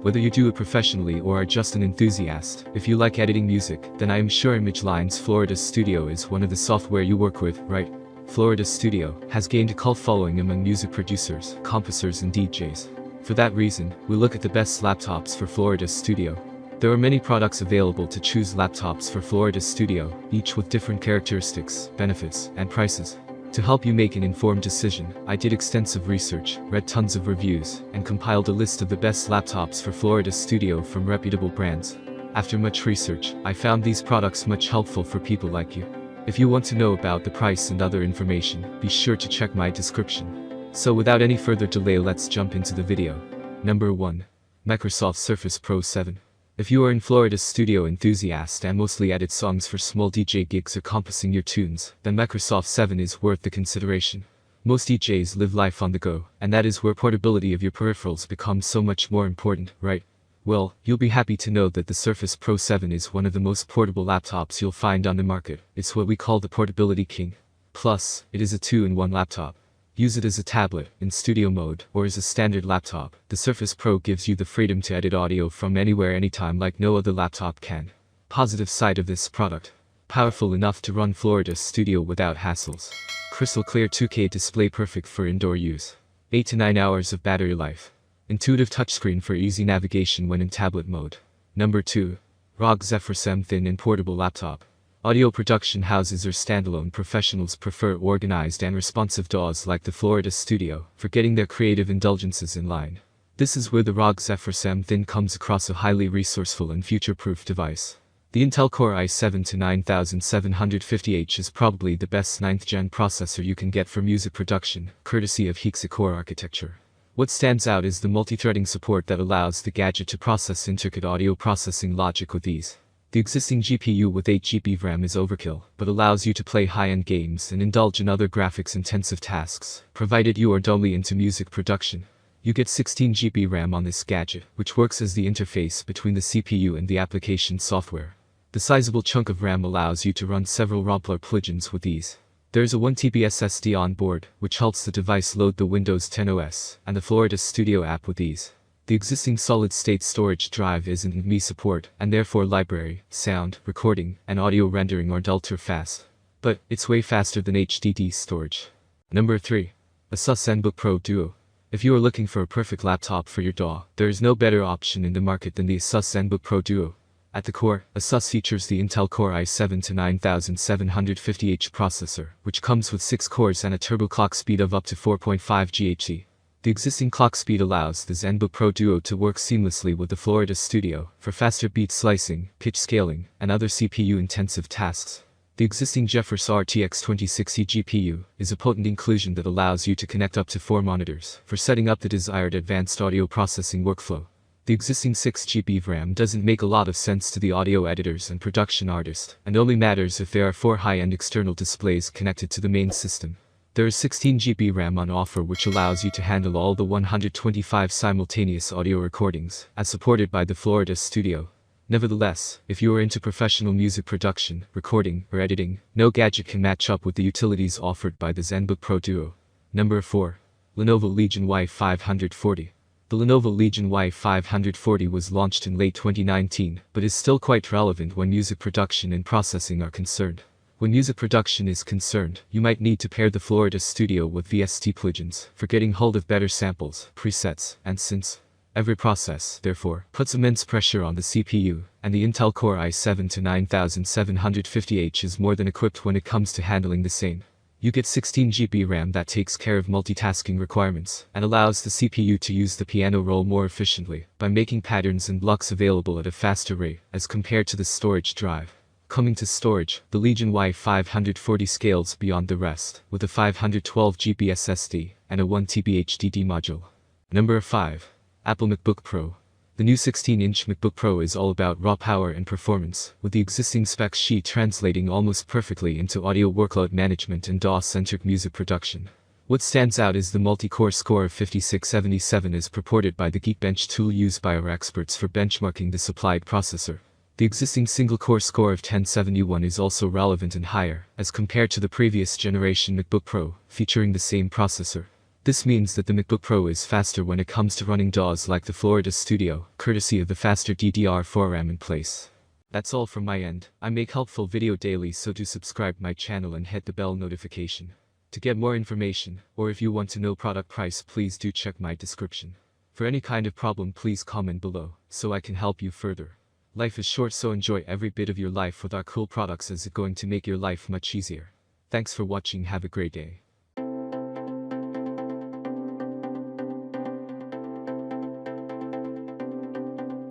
Whether you do it professionally or are just an enthusiast, if you like editing music, then I am sure ImageLine's Florida Studio is one of the software you work with, right? Florida Studio has gained a cult following among music producers, composers and DJs. For that reason, we look at the best laptops for Florida Studio. There are many products available to choose laptops for Florida Studio, each with different characteristics, benefits, and prices. To help you make an informed decision, I did extensive research, read tons of reviews, and compiled a list of the best laptops for Florida Studio from reputable brands. After much research, I found these products much helpful for people like you. If you want to know about the price and other information, be sure to check my description. So without any further delay, let's jump into the video. Number 1. Microsoft Surface Pro 7. If you are in Florida Studio enthusiast and mostly edit songs for small DJ gigs or composing your tunes, then Microsoft 7 is worth the consideration. Most DJs live life on the go, and that is where portability of your peripherals becomes so much more important, right? Well, you'll be happy to know that the Surface Pro 7 is one of the most portable laptops you'll find on the market. It's what we call the portability king. Plus, it is a 2-in-1 laptop. Use it as a tablet, in studio mode, or as a standard laptop. The Surface Pro gives you the freedom to edit audio from anywhere anytime like no other laptop can. Positive side of this product. Powerful enough to run Florida Studio without hassles. Crystal clear 2K display perfect for indoor use. 8 to 9 hours of battery life. Intuitive touchscreen for easy navigation when in tablet mode. Number 2. ROG Zephyrus thin and portable laptop. Audio production houses or standalone professionals prefer organized and responsive DAWs like the Florida Studio for getting their creative indulgences in line. This is where the ROG Zephyrus thin comes across a highly resourceful and future-proof device. The Intel Core i7-9750H is probably the best 9th-gen processor you can get for music production, courtesy of hexa-core architecture. What stands out is the multi-threading support that allows the gadget to process intricate audio processing logic with ease. The existing GPU with 8GB of RAM is overkill, but allows you to play high-end games and indulge in other graphics-intensive tasks, provided you are duly into music production. You get 16GB RAM on this gadget, which works as the interface between the CPU and the application software. The sizable chunk of RAM allows you to run several Rompler plugins with ease. There's a 1TB SSD on board, which helps the device load the Windows 10 OS and the Florida Studio app with ease. The existing solid-state storage drive isn't ME support, and therefore library, sound, recording, and audio rendering are ultra fast. But it's way faster than HDD storage. Number 3. ASUS ZenBook Pro Duo. If you are looking for a perfect laptop for your DAW, there is no better option in the market than the ASUS ZenBook Pro Duo. At the core, ASUS features the Intel Core i7-9750H processor, which comes with 6 cores and a turbo clock speed of up to 4.5 GHz. The existing clock speed allows the ZenBook Pro Duo to work seamlessly with the Florida Studio for faster beat slicing, pitch scaling, and other CPU-intensive tasks. The existing Zephyrus RTX 2060 GPU is a potent inclusion that allows you to connect up to 4 monitors for setting up the desired advanced audio processing workflow. The existing 6GB of RAM doesn't make a lot of sense to the audio editors and production artists, and only matters if there are 4 high-end external displays connected to the main system. There is 16GB RAM on offer, which allows you to handle all the 125 simultaneous audio recordings, as supported by the Florida Studio. Nevertheless, if you are into professional music production, recording, or editing, no gadget can match up with the utilities offered by the ZenBook Pro Duo. Number 4. Lenovo Legion Y540. The Lenovo Legion Y540 was launched in late 2019, but is still quite relevant when music production and processing are concerned. When music production is concerned, you might need to pair the Florida Studio with VST plugins for getting hold of better samples, presets, and synths. Every process, therefore, puts immense pressure on the CPU, and the Intel Core i7-9750H is more than equipped when it comes to handling the same. You get 16GB RAM that takes care of multitasking requirements and allows the CPU to use the piano roll more efficiently by making patterns and blocks available at a faster rate as compared to the storage drive. Coming to storage, the Legion Y540 scales beyond the rest with a 512GB SSD and a 1TB HDD module. Number 5. Apple MacBook Pro. The new 16-inch MacBook Pro is all about raw power and performance, with the existing spec sheet translating almost perfectly into audio workload management and DAW-centric music production. What stands out is the multi-core score of 5677 as purported by the Geekbench tool used by our experts for benchmarking the supplied processor. The existing single-core score of 1071 is also relevant and higher, as compared to the previous generation MacBook Pro, featuring the same processor. This means that the MacBook Pro is faster when it comes to running DAWs like the Florida Studio, courtesy of the faster DDR4 RAM in place. That's all from my end. I make helpful video daily, so do subscribe my channel and hit the bell notification. To get more information, or if you want to know product price, please do check my description. For any kind of problem, please comment below, so I can help you further. Life is short, so enjoy every bit of your life with our cool products, as it's going to make your life much easier. Thanks for watching, have a great day.